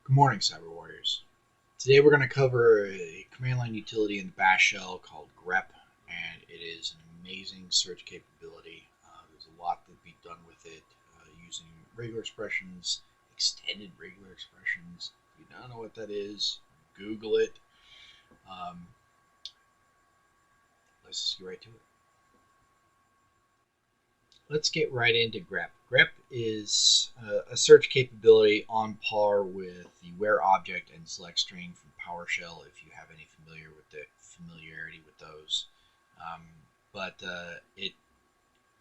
Good morning, Cyber Warriors. Today we're going to cover a command line utility in the Bash shell called grep, and it is an amazing search capability. There's a lot that can be done with it using regular expressions, extended regular expressions. If you don't know what that is, Google it. Um, let's just get right to it. Let's get right into grep. Grep is a search capability on par with the where object and select string from PowerShell if you have any familiarity with those. But it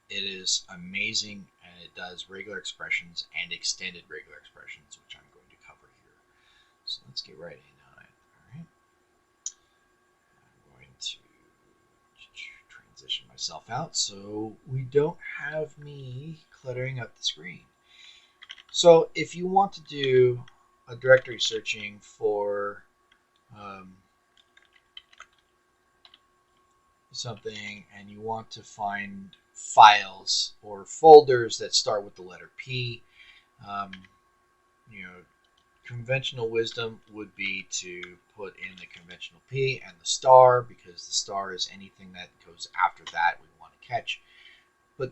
is amazing, and it does regular expressions and extended regular expressions, which I'm going to cover here. So let's get right in on it. All right. I'm going to transition myself out so we don't have me cluttering up the screen. So if you want to do a directory searching for something and you want to find files or folders that start with the letter P, um, you know, conventional wisdom would be to put in the conventional P and the star, because the star is anything that goes after that we want to catch. But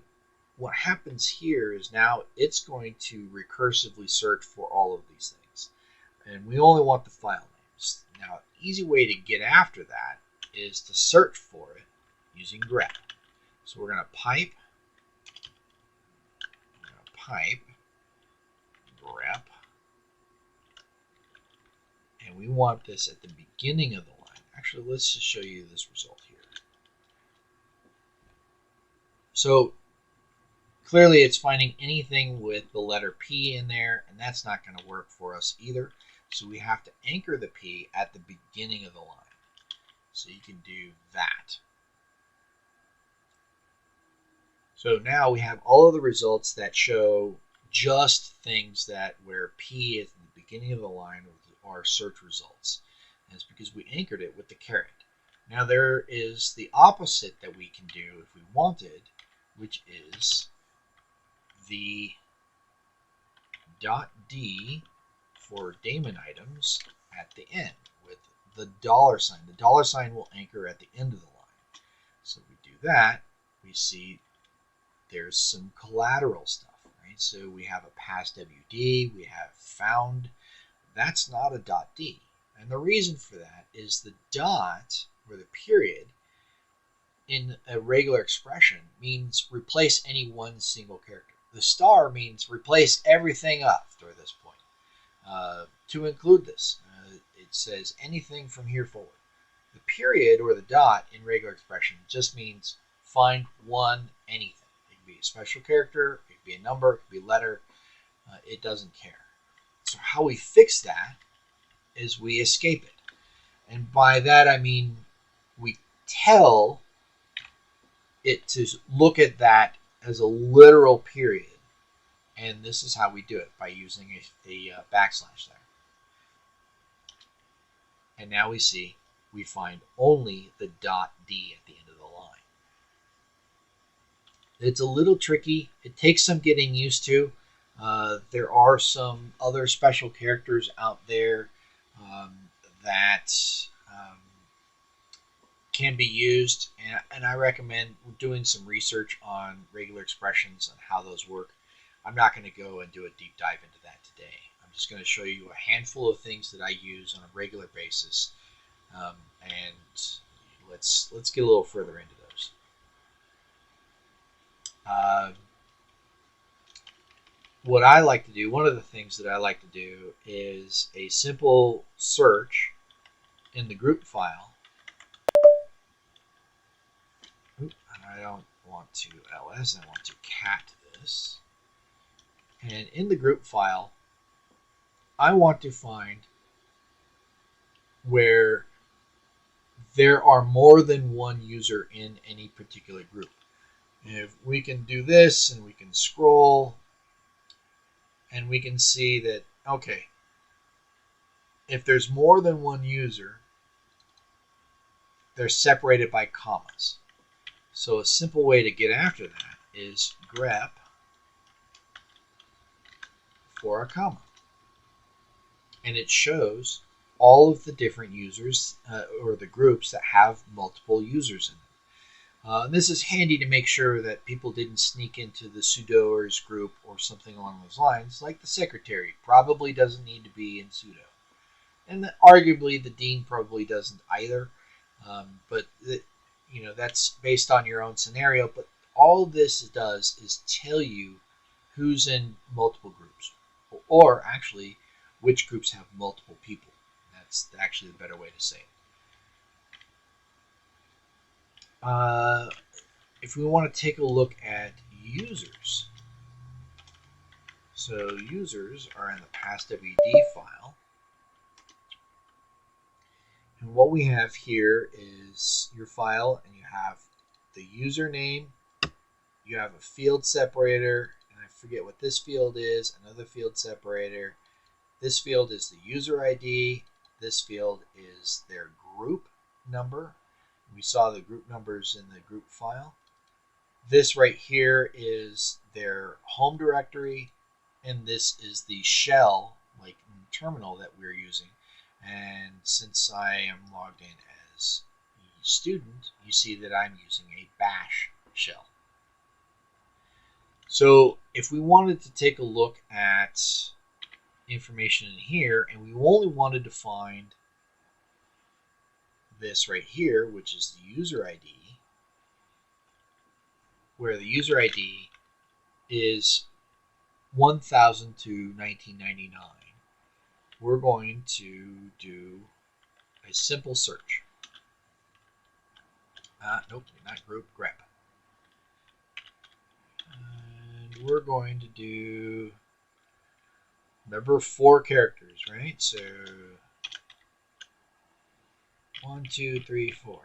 what happens here is now it's going to recursively search for all of these things, and we only want the file names. Now, an easy way to get after that is to search for it using grep. So we're going to pipe grep, and we want this at the beginning of the line. Actually, let's just show you this result here. So clearly it's finding anything with the letter P in there, and that's not going to work for us either. So we have to anchor the P at the beginning of the line. So you can do that. So now we have all of the results that show just things that where P is at the beginning of the line are search results. And it's because we anchored it with the caret. Now there is the opposite that we can do if we wanted, which is the .d for daemon items at the end with the $sign. The $sign will anchor at the end of the line. So if we do that, we see there's some collateral stuff, right? So we have a past WD, we have found. That's not a .d. And the reason for that is the dot, or the period, in a regular expression means replace any one single character. The star means replace everything after this point. To include this, it says anything from here forward. The period or the dot in regular expression just means find one anything. It could be a special character, it could be a number, it could be a letter. It doesn't care. So how we fix that is we escape it. And by that I mean we tell it to look at that as a literal period. And this is how we do it, by using a backslash there. And now we see we find only the .d at the end of the line. It's a little tricky. It takes some getting used to. There are some other special characters out there that can be used, and I recommend doing some research on regular expressions and how those work. I'm not going to go and do a deep dive into that today. I'm just going to show you a handful of things that I use on a regular basis, and let's get a little further into those. What I like to do, one of the things that I like to do, is a simple search in the group file. And I don't want to ls, I want to cat this. And in the group file, I want to find where there are more than one user in any particular group. If we can do this, and we can scroll, and we can see that, okay, if there's more than one user, they're separated by commas. So a simple way to get after that is grep for a comma. and it shows all of the different users or the groups that have multiple users in them. This is handy to make sure that people didn't sneak into the sudoers group or something along those lines, like the secretary probably doesn't need to be in sudo. And arguably the dean probably doesn't either, but that's based on your own scenario. But all this does is tell you who's in multiple groups, or actually which groups have multiple people. That's actually the better way to say it. If we want to take a look at users, so users are in the passwd file, and what we have here is your file, and you have the username, you have a field separator, and I forget what this field is, another field separator. This field is the user ID, this field is their group number. We saw the group numbers in the group file. This right here is their home directory, and this is the shell, like in the terminal that we're using. And since I am logged in as a student, you see that I'm using a bash shell. So if we wanted to take a look at information in here, and we only wanted to find this right here, which is the user ID, where the user ID is 1000 to 1999, we're going to do a simple search. Nope, not group, grep. And we're going to do, remember, 4 characters, right? So 1, 2, 3, 4.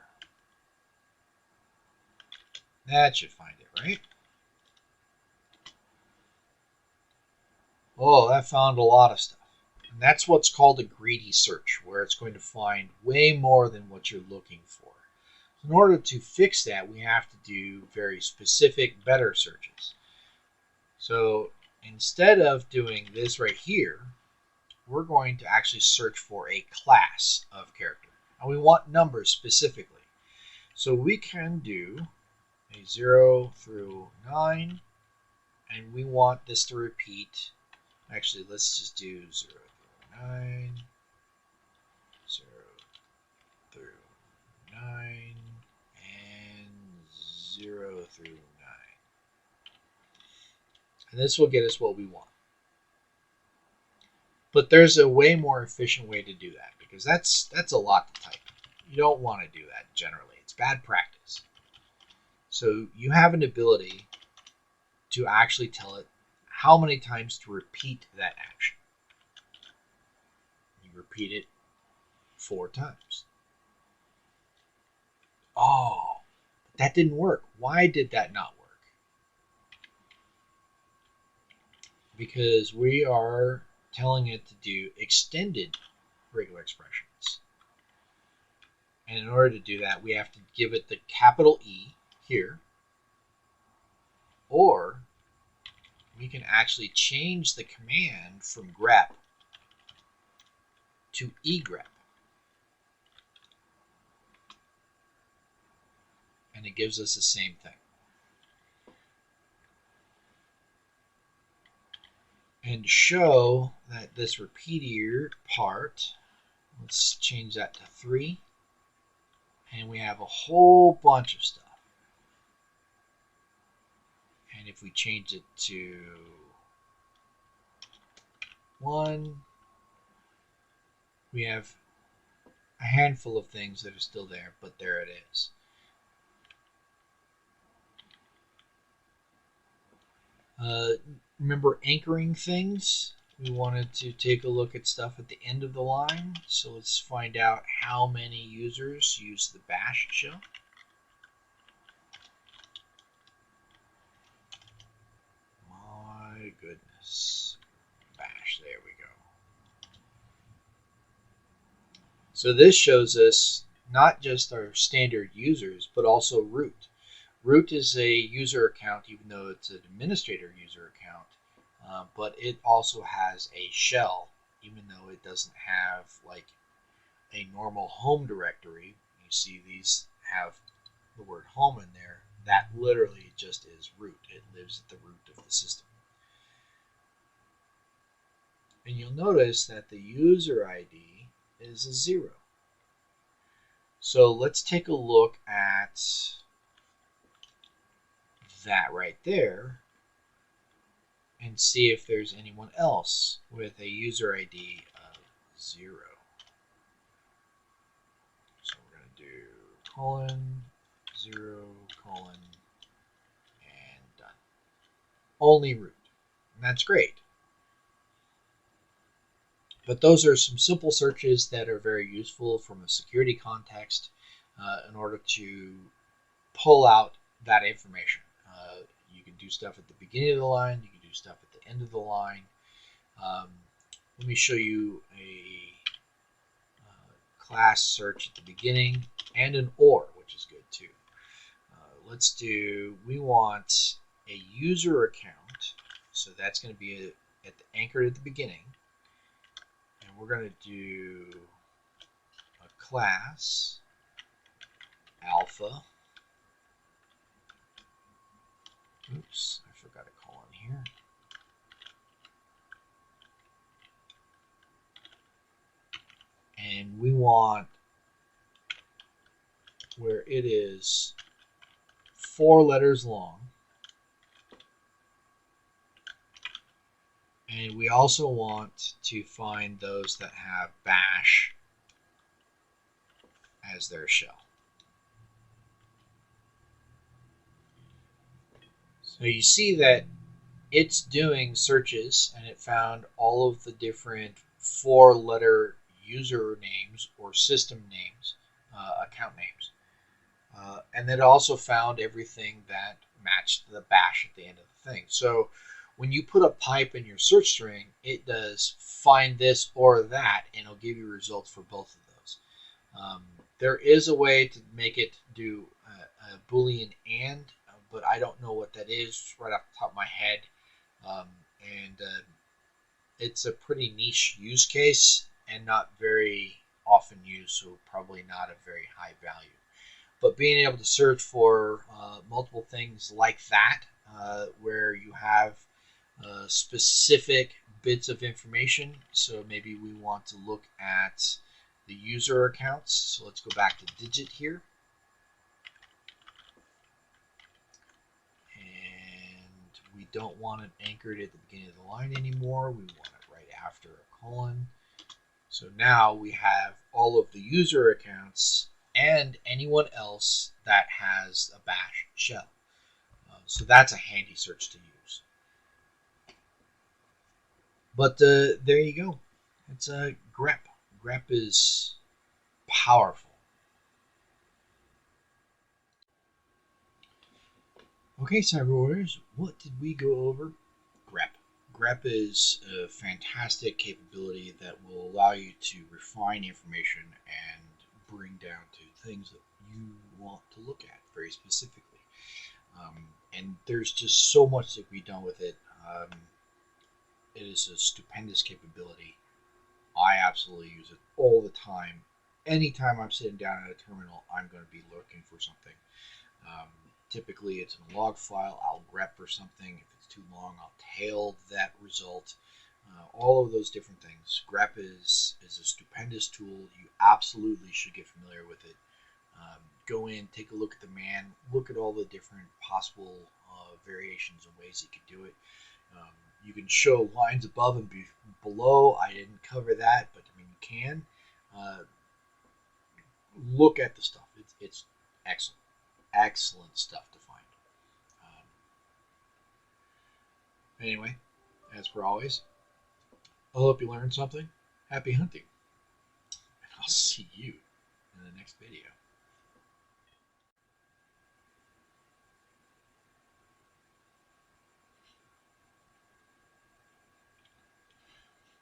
That should find it, right? Oh, that found a lot of stuff. And that's what's called a greedy search, where it's going to find way more than what you're looking for. In order to fix that, we have to do very specific, better searches. So instead of doing this right here, we're going to actually search for a class of character. And we want numbers specifically. So we can do a 0 through 9, and we want this to repeat. Actually, let's just do 0 through 9, 0 through 9, and 0 through 9. And this will get us what we want. But there's a way more efficient way to do that, because that's a lot to type. You don't want to do that generally. It's bad practice. So you have an ability to actually tell it how many times to repeat that action. You repeat it 4 times. Oh, that didn't work. Why did that not work? Because we are telling it to do extended regular expressions. And in order to do that, we have to give it the capital E here, or we can actually change the command from grep to egrep, and it gives us the same thing. And to show that this repeater part, let's change that to 3, and we have a whole bunch of stuff. And if we change it to 1, we have a handful of things that are still there, but there it is. Remember anchoring things? We wanted to take a look at stuff at the end of the line. So let's find out how many users use the bash shell. My goodness. Bash, there we go. So this shows us not just our standard users, but also root. Root is a user account, even though it's an administrator user account, but it also has a shell, even though it it doesn't have like a normal home directory. You see these have the word home in there. That literally just is root. It lives at the root of the system. And you'll notice that the user ID is a 0. So let's take a look at that right there and see if there's anyone else with a user ID of 0. So we're going to do colon, 0, colon, and done. Only root. And that's great. But those are some simple searches that are very useful from a security context in order to pull out that information. You can do stuff at the beginning of the line. You can do stuff at the end of the line. Let me show you a class search at the beginning and an OR, which is good too. Let's do, we want a user account. So that's going to be at the anchored at the beginning. And we're going to do a class alpha. Oops, I forgot a colon here. And we want where it is 4 letters long. And we also want to find those that have bash as their shell. So you see that it's doing searches and it found all of the different 4-letter user names or system names, account names. And it also found everything that matched the bash at the end of the thing. So when you put a pipe in your search string, it does find this or that, and it'll give you results for both of those. There is a way to make it do a Boolean AND, but I don't know what that is right off the top of my head. It's a pretty niche use case and not very often used, so probably not a very high value. But being able to search for multiple things like that, where you have specific bits of information. So maybe we want to look at the user accounts. So let's go back to digit here. And we don't want it anchored at the beginning of the line anymore. We want it right after a colon. So now we have all of the user accounts and anyone else that has a bash shell. So that's a handy search to use. But there you go. It's a grep. Grep is powerful. Okay, Cyber Warriors, what did we go over? Grep. Grep is a fantastic capability that will allow you to refine information and bring down to things that you want to look at very specifically. And there's just so much that can be done with it. It is a stupendous capability. I absolutely use it all the time. Anytime I'm sitting down at a terminal, I'm going to be looking for something. Typically, it's in a log file. I'll grep for something. If it's too long, I'll tail that result. All of those different things. Grep is a stupendous tool. You absolutely should get familiar with it. Go in, take a look at the man, look at all the different possible variations and ways you could do it. You can show lines above and below. I didn't cover that, but I mean, you can. Look at the stuff. It's excellent. Excellent stuff to find. Anyway, as per always, I hope you learned something. Happy hunting. And I'll see you in the next video.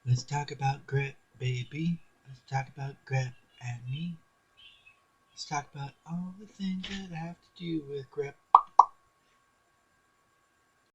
Let's talk about grep, baby. Let's talk about grep and me. Let's talk about all the things that have to do with grep.